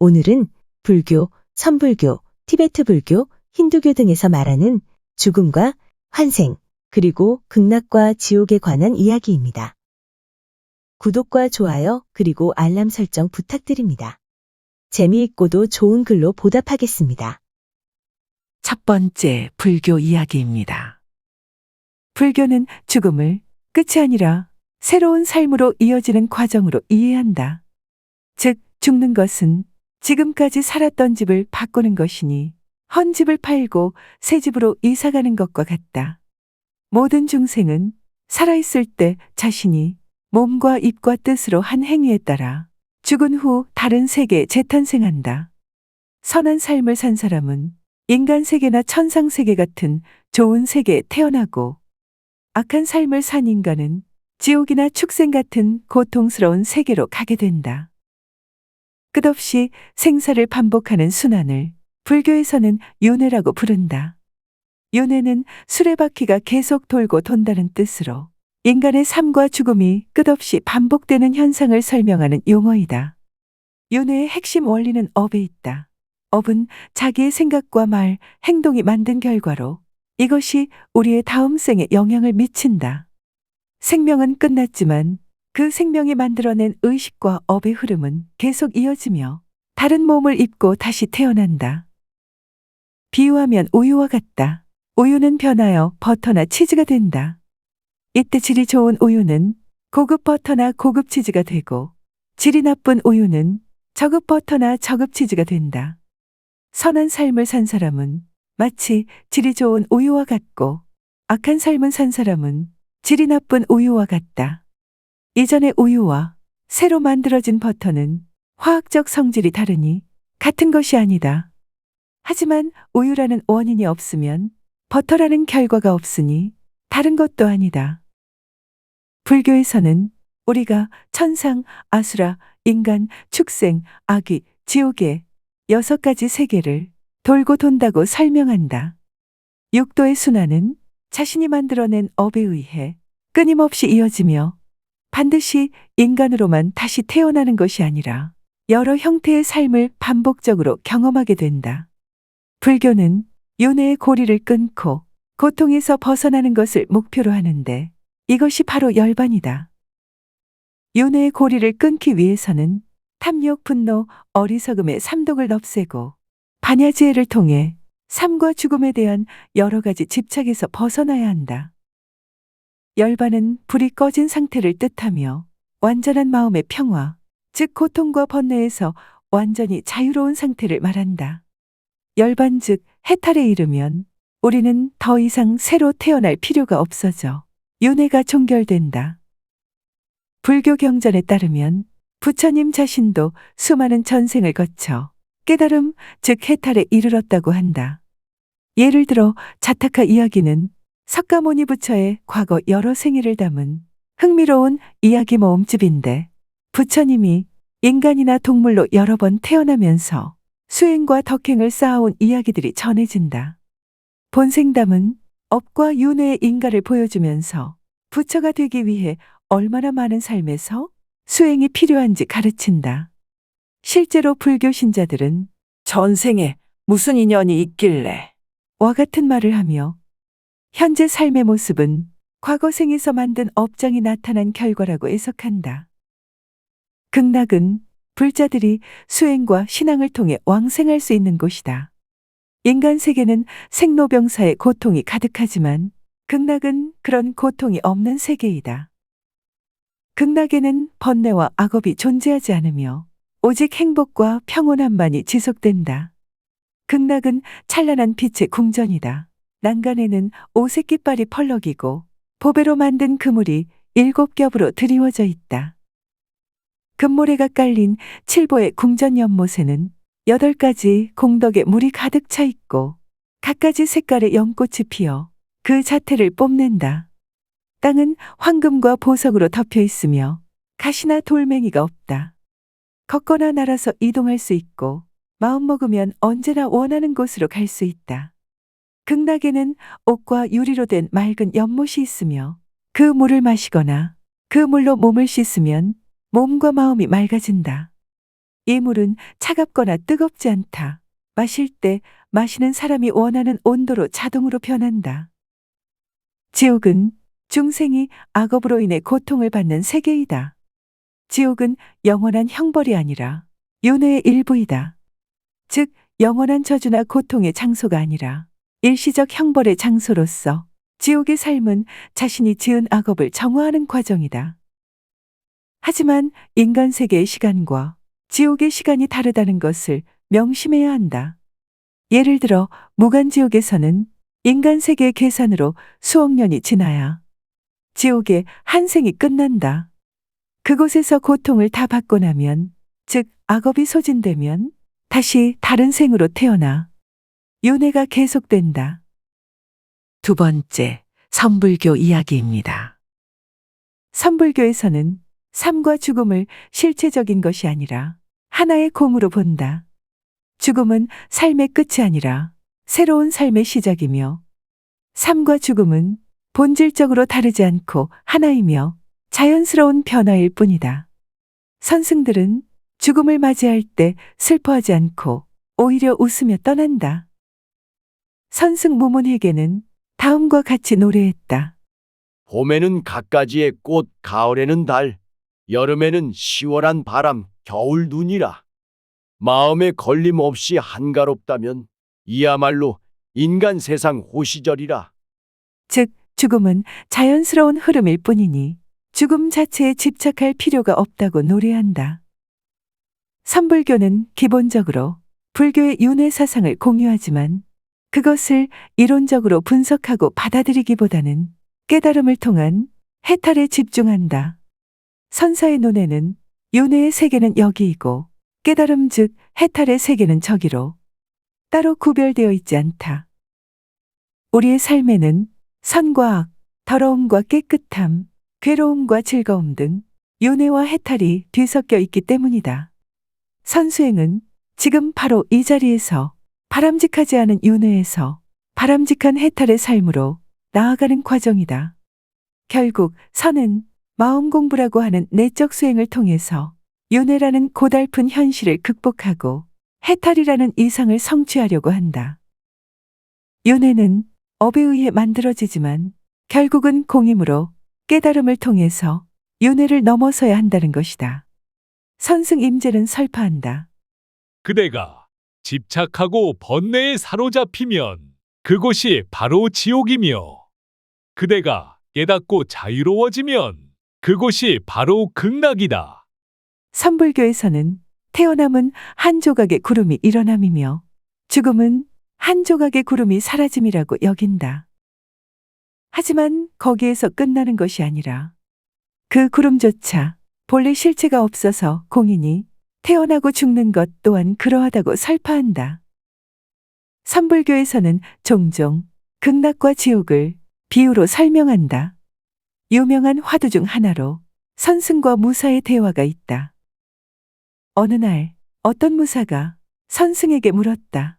오늘은 불교, 천불교, 티베트 불교, 힌두교 등에서 말하는 죽음과 환생, 그리고 극락과 지옥에 관한 이야기입니다. 구독과 좋아요, 그리고 알람 설정 부탁드립니다. 재미있고도 좋은 글로 보답하겠습니다. 첫 번째 불교 이야기입니다. 불교는 죽음을 끝이 아니라 새로운 삶으로 이어지는 과정으로 이해한다. 즉, 죽는 것은 지금까지 살았던 집을 바꾸는 것이니 헌 집을 팔고 새 집으로 이사가는 것과 같다. 모든 중생은 살아있을 때 자신이 몸과 입과 뜻으로 한 행위에 따라 죽은 후 다른 세계에 재탄생한다. 선한 삶을 산 사람은 인간 세계나 천상 세계 같은 좋은 세계에 태어나고, 악한 삶을 산 인간은 지옥이나 축생 같은 고통스러운 세계로 가게 된다. 끝없이 생사를 반복하는 순환을 불교에서는 윤회라고 부른다. 윤회는 수레바퀴가 계속 돌고 돈다는 뜻으로 인간의 삶과 죽음이 끝없이 반복되는 현상을 설명하는 용어이다. 윤회의 핵심 원리는 업에 있다. 업은 자기의 생각과 말, 행동이 만든 결과로 이것이 우리의 다음 생에 영향을 미친다. 생명은 끝났지만 그 생명이 만들어낸 의식과 업의 흐름은 계속 이어지며 다른 몸을 입고 다시 태어난다. 비유하면 우유와 같다. 우유는 변하여 버터나 치즈가 된다. 이때 질이 좋은 우유는 고급 버터나 고급 치즈가 되고, 질이 나쁜 우유는 저급 버터나 저급 치즈가 된다. 선한 삶을 산 사람은 마치 질이 좋은 우유와 같고, 악한 삶을 산 사람은 질이 나쁜 우유와 같다. 이전의 우유와 새로 만들어진 버터는 화학적 성질이 다르니 같은 것이 아니다. 하지만 우유라는 원인이 없으면 버터라는 결과가 없으니 다른 것도 아니다. 불교에서는 우리가 천상, 아수라, 인간, 축생, 아귀, 지옥의 6가지 세계를 돌고 돈다고 설명한다. 육도의 순환은 자신이 만들어낸 업에 의해 끊임없이 이어지며 반드시 인간으로만 다시 태어나는 것이 아니라 여러 형태의 삶을 반복적으로 경험하게 된다. 불교는 윤회의 고리를 끊고 고통에서 벗어나는 것을 목표로 하는데, 이것이 바로 열반이다. 윤회의 고리를 끊기 위해서는 탐욕, 분노, 어리석음의 삼독을 없애고 반야지혜를 통해 삶과 죽음에 대한 여러 가지 집착에서 벗어나야 한다. 열반은 불이 꺼진 상태를 뜻하며 완전한 마음의 평화, 즉 고통과 번뇌에서 완전히 자유로운 상태를 말한다. 열반 즉 해탈에 이르면 우리는 더 이상 새로 태어날 필요가 없어져 윤회가 종결된다. 불교 경전에 따르면 부처님 자신도 수많은 전생을 거쳐 깨달음 즉 해탈에 이르렀다고 한다. 예를 들어 자타카 이야기는 석가모니 부처의 과거 여러 생애를 담은 흥미로운 이야기 모음집인데, 부처님이 인간이나 동물로 여러 번 태어나면서 수행과 덕행을 쌓아온 이야기들이 전해진다. 본생담은 업과 윤회의 인가를 보여주면서 부처가 되기 위해 얼마나 많은 삶에서 수행이 필요한지 가르친다. 실제로 불교 신자들은 전생에 무슨 인연이 있길래 와 같은 말을 하며 현재 삶의 모습은 과거 생에서 만든 업장이 나타난 결과라고 해석한다. 극락은 불자들이 수행과 신앙을 통해 왕생할 수 있는 곳이다. 인간 세계는 생로병사의 고통이 가득하지만 극락은 그런 고통이 없는 세계이다. 극락에는 번뇌와 악업이 존재하지 않으며 오직 행복과 평온함만이 지속된다. 극락은 찬란한 빛의 궁전이다. 난간에는 오색 깃발이 펄럭이고 보배로 만든 그물이 7겹으로 드리워져 있다. 금모래가 깔린 칠보의 궁전 연못에는 8가지 공덕의 물이 가득 차 있고 갖가지 색깔의 연꽃이 피어 그 자태를 뽐낸다. 땅은 황금과 보석으로 덮여 있으며 가시나 돌멩이가 없다. 걷거나 날아서 이동할 수 있고 마음먹으면 언제나 원하는 곳으로 갈 수 있다. 극락에는 옥과 유리로 된 맑은 연못이 있으며 그 물을 마시거나 그 물로 몸을 씻으면 몸과 마음이 맑아진다. 이 물은 차갑거나 뜨겁지 않다. 마실 때 마시는 사람이 원하는 온도로 자동으로 변한다. 지옥은 중생이 악업으로 인해 고통을 받는 세계이다. 지옥은 영원한 형벌이 아니라 윤회의 일부이다. 즉, 영원한 저주나 고통의 장소가 아니라 일시적 형벌의 장소로서 지옥의 삶은 자신이 지은 악업을 정화하는 과정이다. 하지만 인간 세계의 시간과 지옥의 시간이 다르다는 것을 명심해야 한다. 예를 들어 무간지옥에서는 인간 세계의 계산으로 수억 년이 지나야 지옥의 한 생이 끝난다. 그곳에서 고통을 다 받고 나면, 즉 악업이 소진되면 다시 다른 생으로 태어나 윤회가 계속된다. 두 번째, 선불교 이야기입니다. 선불교에서는 삶과 죽음을 실체적인 것이 아니라 하나의 공으로 본다. 죽음은 삶의 끝이 아니라 새로운 삶의 시작이며, 삶과 죽음은 본질적으로 다르지 않고 하나이며 자연스러운 변화일 뿐이다. 선승들은 죽음을 맞이할 때 슬퍼하지 않고 오히려 웃으며 떠난다. 선승 무문회계는 다음과 같이 노래했다. 봄에는 갖가지의 꽃, 가을에는 달, 여름에는 시원한 바람, 겨울 눈이라. 마음에 걸림 없이 한가롭다면 이야말로 인간 세상 호시절이라. 즉, 죽음은 자연스러운 흐름일 뿐이니 죽음 자체에 집착할 필요가 없다고 노래한다. 선불교는 기본적으로 불교의 윤회 사상을 공유하지만 그것을 이론적으로 분석하고 받아들이기보다는 깨달음을 통한 해탈에 집중한다. 선사의 논에는 윤회의 세계는 여기이고 깨달음 즉 해탈의 세계는 저기로 따로 구별되어 있지 않다. 우리의 삶에는 선과 악, 더러움과 깨끗함, 괴로움과 즐거움 등 윤회와 해탈이 뒤섞여 있기 때문이다. 선수행은 지금 바로 이 자리에서 바람직하지 않은 윤회에서 바람직한 해탈의 삶으로 나아가는 과정이다. 결국 선은 마음 공부라고 하는 내적 수행을 통해서 윤회라는 고달픈 현실을 극복하고 해탈이라는 이상을 성취하려고 한다. 윤회는 업에 의해 만들어지지만 결국은 공임으로 깨달음을 통해서 윤회를 넘어서야 한다는 것이다. 선승 임재는 설파한다. 그대가 집착하고 번뇌에 사로잡히면 그곳이 바로 지옥이며, 그대가 깨닫고 자유로워지면 그곳이 바로 극락이다. 선불교에서는 태어남은 한 조각의 구름이 일어남이며 죽음은 한 조각의 구름이 사라짐이라고 여긴다. 하지만 거기에서 끝나는 것이 아니라 그 구름조차 본래 실체가 없어서 공이니 태어나고 죽는 것 또한 그러하다고 설파한다. 선불교에서는 종종 극락과 지옥을 비유로 설명한다. 유명한 화두 중 하나로 선승과 무사의 대화가 있다. 어느 날 어떤 무사가 선승에게 물었다.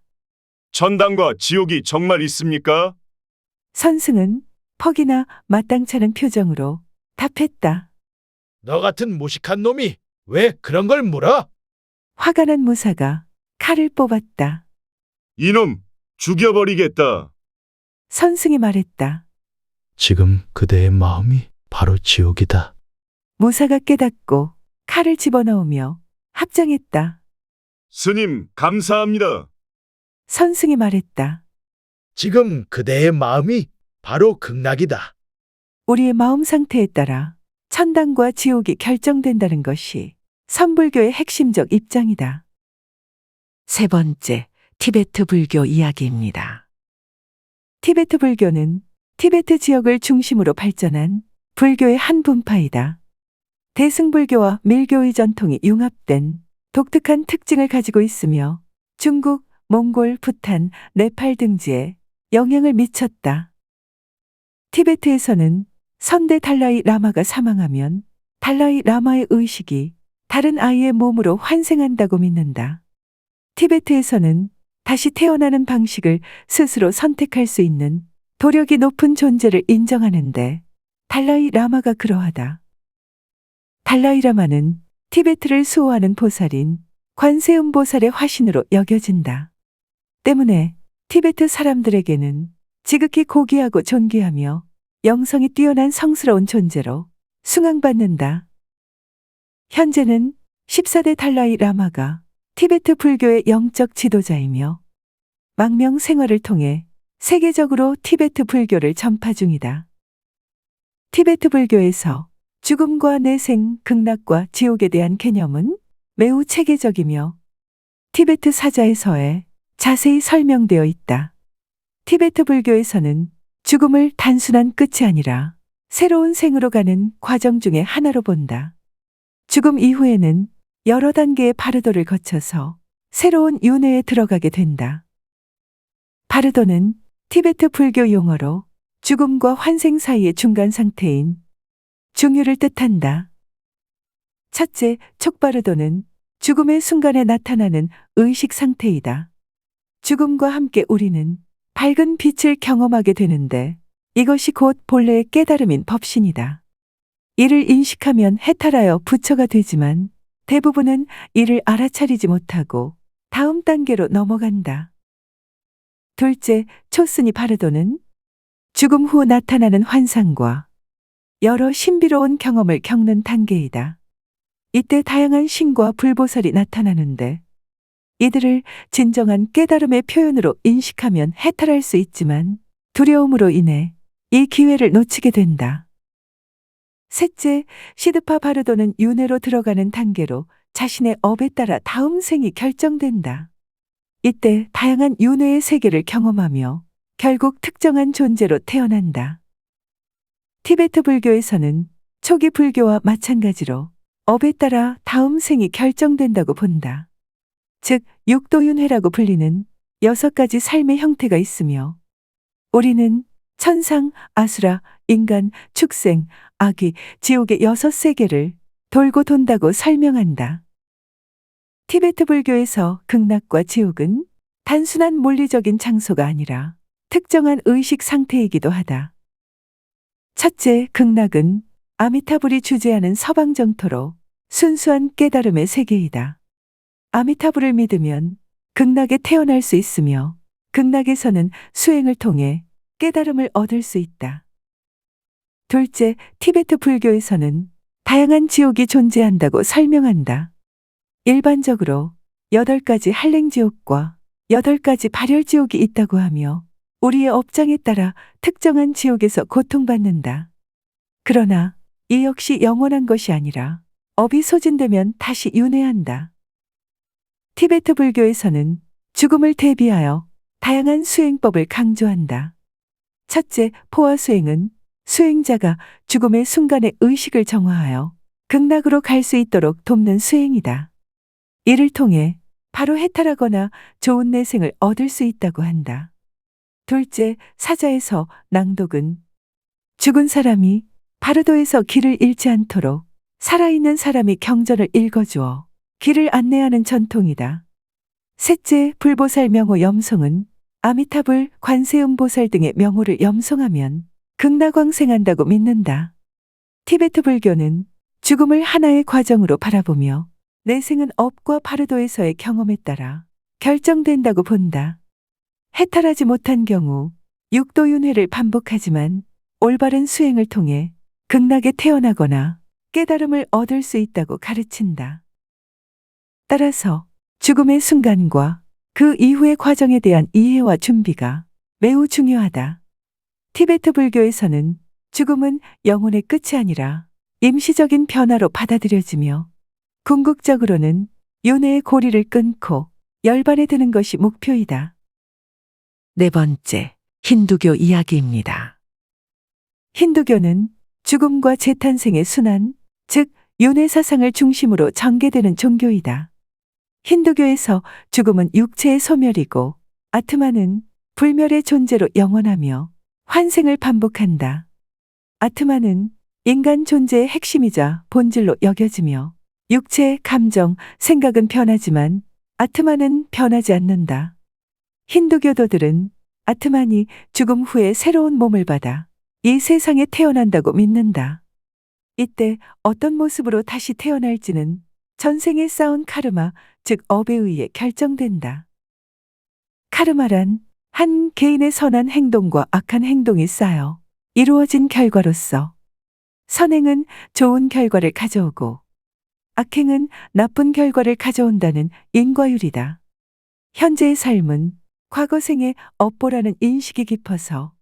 천당과 지옥이 정말 있습니까? 선승은 퍽이나 마땅찮은 표정으로 답했다. 너 같은 무식한 놈이 왜 그런 걸 물어? 화가 난 무사가 칼을 뽑았다. 이놈, 죽여버리겠다. 선승이 말했다. 지금 그대의 마음이 바로 지옥이다. 무사가 깨닫고 칼을 집어넣으며 합장했다. 스님, 감사합니다. 선승이 말했다. 지금 그대의 마음이 바로 극락이다. 우리의 마음 상태에 따라 천당과 지옥이 결정된다는 것이 선불교의 핵심적 입장이다. 세 번째, 티베트 불교 이야기입니다. 티베트 불교는 티베트 지역을 중심으로 발전한 불교의 한 분파이다. 대승불교와 밀교의 전통이 융합된 독특한 특징을 가지고 있으며 중국, 몽골, 부탄, 네팔 등지에 영향을 미쳤다. 티베트에서는 선대 달라이 라마가 사망하면 달라이 라마의 의식이 다른 아이의 몸으로 환생한다고 믿는다. 티베트에서는 다시 태어나는 방식을 스스로 선택할 수 있는 도력이 높은 존재를 인정하는데 달라이 라마가 그러하다. 달라이 라마는 티베트를 수호하는 보살인 관세음보살의 화신으로 여겨진다. 때문에 티베트 사람들에게는 지극히 고귀하고 존귀하며 영성이 뛰어난 성스러운 존재로 숭앙받는다. 현재는 14대 달라이 라마가 티베트 불교의 영적 지도자이며 망명 생활을 통해 세계적으로 티베트 불교를 전파 중이다. 티베트 불교에서 죽음과 내생, 극락과 지옥에 대한 개념은 매우 체계적이며 티베트 사자에서에 자세히 설명되어 있다. 티베트 불교에서는 죽음을 단순한 끝이 아니라 새로운 생으로 가는 과정 중의 하나로 본다. 죽음 이후에는 여러 단계의 바르도를 거쳐서 새로운 윤회에 들어가게 된다. 바르도는 티베트 불교 용어로 죽음과 환생 사이의 중간 상태인 중유를 뜻한다. 첫째, 촉바르도는 죽음의 순간에 나타나는 의식 상태이다. 죽음과 함께 우리는 밝은 빛을 경험하게 되는데 이것이 곧 본래의 깨달음인 법신이다. 이를 인식하면 해탈하여 부처가 되지만 대부분은 이를 알아차리지 못하고 다음 단계로 넘어간다. 둘째, 초스니 바르도는 죽음 후 나타나는 환상과 여러 신비로운 경험을 겪는 단계이다. 이때 다양한 신과 불보살이 나타나는데 이들을 진정한 깨달음의 표현으로 인식하면 해탈할 수 있지만 두려움으로 인해 이 기회를 놓치게 된다. 셋째, 시드파 바르도는 윤회로 들어가는 단계로 자신의 업에 따라 다음 생이 결정된다. 이때 다양한 윤회의 세계를 경험하며 결국 특정한 존재로 태어난다. 티베트 불교에서는 초기 불교와 마찬가지로 업에 따라 다음 생이 결정된다고 본다. 즉, 육도윤회라고 불리는 6가지 삶의 형태가 있으며 우리는 천상, 아수라, 인간, 축생, 아기, 지옥의 6세계를 돌고 돈다고 설명한다. 티베트 불교에서 극락과 지옥은 단순한 물리적인 장소가 아니라 특정한 의식 상태이기도 하다. 첫째, 극락은 아미타불이 주재하는 서방 정토로 순수한 깨달음의 세계이다. 아미타불을 믿으면 극락에 태어날 수 있으며 극락에서는 수행을 통해 깨달음을 얻을 수 있다. 둘째, 티베트 불교에서는 다양한 지옥이 존재한다고 설명한다. 일반적으로 8가지 한랭지옥과 8가지 발열지옥이 있다고 하며 우리의 업장에 따라 특정한 지옥에서 고통받는다. 그러나 이 역시 영원한 것이 아니라 업이 소진되면 다시 윤회한다. 티베트 불교에서는 죽음을 대비하여 다양한 수행법을 강조한다. 첫째, 포화 수행은 수행자가 죽음의 순간에 의식을 정화하여 극락으로 갈 수 있도록 돕는 수행이다. 이를 통해 바로 해탈하거나 좋은 내생을 얻을 수 있다고 한다. 둘째, 사자에서 낭독은 죽은 사람이 바르도에서 길을 잃지 않도록 살아있는 사람이 경전을 읽어주어 길을 안내하는 전통이다. 셋째, 불보살 명호 염송은 아미타불, 관세음보살 등의 명호를 염송하면 극락왕생한다고 믿는다. 티베트 불교는 죽음을 하나의 과정으로 바라보며 내생은 업과 바르도에서의 경험에 따라 결정된다고 본다. 해탈하지 못한 경우 육도윤회를 반복하지만 올바른 수행을 통해 극락에 태어나거나 깨달음을 얻을 수 있다고 가르친다. 따라서 죽음의 순간과 그 이후의 과정에 대한 이해와 준비가 매우 중요하다. 티베트 불교에서는 죽음은 영혼의 끝이 아니라 임시적인 변화로 받아들여지며 궁극적으로는 윤회의 고리를 끊고 열반에 드는 것이 목표이다. 네 번째, 힌두교 이야기입니다. 힌두교는 죽음과 재탄생의 순환, 즉 윤회 사상을 중심으로 전개되는 종교이다. 힌두교에서 죽음은 육체의 소멸이고 아트마는 불멸의 존재로 영원하며 환생을 반복한다. 아트마는 인간 존재의 핵심이자 본질로 여겨지며 육체, 감정, 생각은 변하지만 아트마는 변하지 않는다. 힌두교도들은 아트만이 죽음 후에 새로운 몸을 받아 이 세상에 태어난다고 믿는다. 이때 어떤 모습으로 다시 태어날지는 전생에 쌓은 카르마, 즉 업에 의해 결정된다. 카르마란 한 개인의 선한 행동과 악한 행동이 쌓여 이루어진 결과로서 선행은 좋은 결과를 가져오고 악행은 나쁜 결과를 가져온다는 인과율이다. 현재의 삶은 과거 생의 업보라는 인식이 깊어서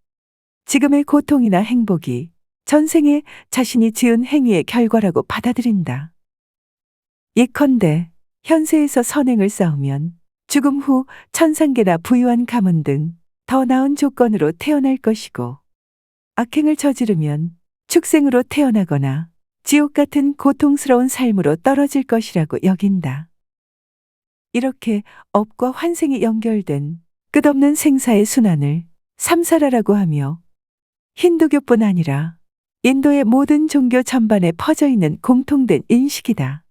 지금의 고통이나 행복이 전생에 자신이 지은 행위의 결과라고 받아들인다. 예컨대 현세에서 선행을 쌓으면 죽음 후 천상계나 부유한 가문 등 더 나은 조건으로 태어날 것이고 악행을 저지르면 축생으로 태어나거나 지옥 같은 고통스러운 삶으로 떨어질 것이라고 여긴다. 이렇게 업과 환생이 연결된 끝없는 생사의 순환을 삼사라라고 하며 힌두교뿐 아니라 인도의 모든 종교 전반에 퍼져 있는 공통된 인식이다.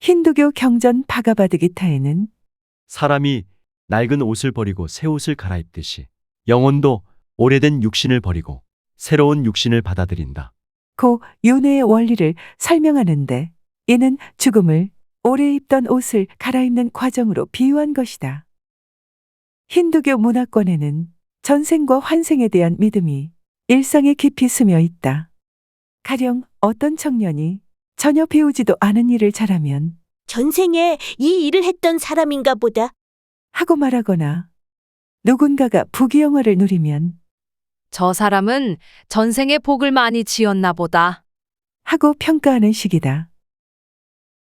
힌두교 경전 바가바드기타에는 사람이 낡은 옷을 버리고 새 옷을 갈아입듯이 영혼도 오래된 육신을 버리고 새로운 육신을 받아들인다. 고 윤회의 원리를 설명하는데 이는 죽음을 오래 입던 옷을 갈아입는 과정으로 비유한 것이다. 힌두교 문화권에는 전생과 환생에 대한 믿음이 일상에 깊이 스며 있다. 가령 어떤 청년이 전혀 배우지도 않은 일을 잘하면 전생에 이 일을 했던 사람인가 보다. 하고 말하거나 누군가가 부귀영화를 누리면 저 사람은 전생에 복을 많이 지었나 보다. 하고 평가하는 식이다.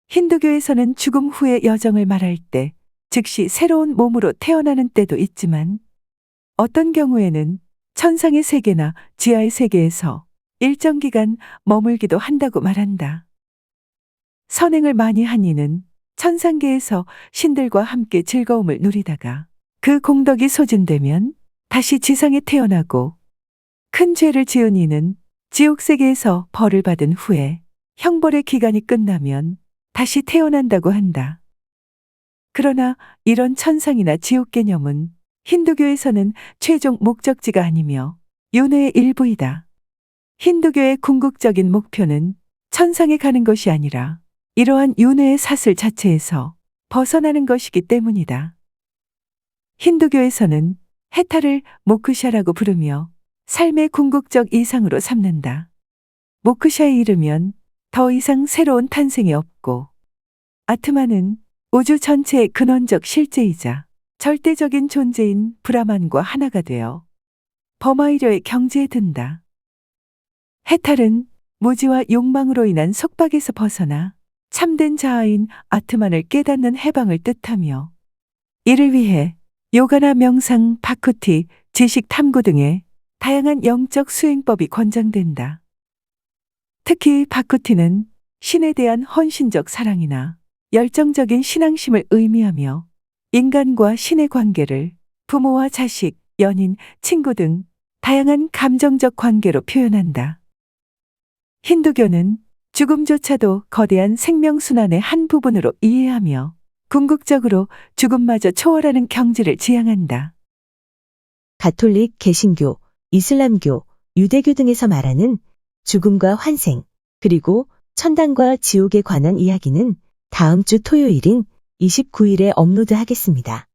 힌두교에서는 죽음 후의 여정을 말할 때 즉시 새로운 몸으로 태어나는 때도 있지만 어떤 경우에는 천상의 세계나 지하의 세계에서 일정 기간 머물기도 한다고 말한다. 선행을 많이 한 이는 천상계에서 신들과 함께 즐거움을 누리다가 그 공덕이 소진되면 다시 지상에 태어나고 큰 죄를 지은 이는 지옥세계에서 벌을 받은 후에 형벌의 기간이 끝나면 다시 태어난다고 한다. 그러나 이런 천상이나 지옥 개념은 힌두교에서는 최종 목적지가 아니며 윤회의 일부이다. 힌두교의 궁극적인 목표는 천상에 가는 것이 아니라 이러한 윤회의 사슬 자체에서 벗어나는 것이기 때문이다. 힌두교에서는 해탈을 모크샤라고 부르며 삶의 궁극적 이상으로 삼는다. 모크샤에 이르면 더 이상 새로운 탄생이 없고 아트마는 우주 전체의 근원적 실제이자 절대적인 존재인 브라만과 하나가 되어 범하이려의 경지에 든다. 해탈은 무지와 욕망으로 인한 속박에서 벗어나 참된 자아인 아트만을 깨닫는 해방을 뜻하며 이를 위해 요가나 명상, 바쿠티, 지식 탐구 등의 다양한 영적 수행법이 권장된다. 특히 바쿠티는 신에 대한 헌신적 사랑이나 열정적인 신앙심을 의미하며 인간과 신의 관계를 부모와 자식, 연인, 친구 등 다양한 감정적 관계로 표현한다. 힌두교는 죽음조차도 거대한 생명순환의 한 부분으로 이해하며 궁극적으로 죽음마저 초월하는 경지를 지향한다. 가톨릭, 개신교, 이슬람교, 유대교 등에서 말하는 죽음과 환생, 그리고 천당과 지옥에 관한 이야기는 다음 주 토요일인 29일에 업로드하겠습니다.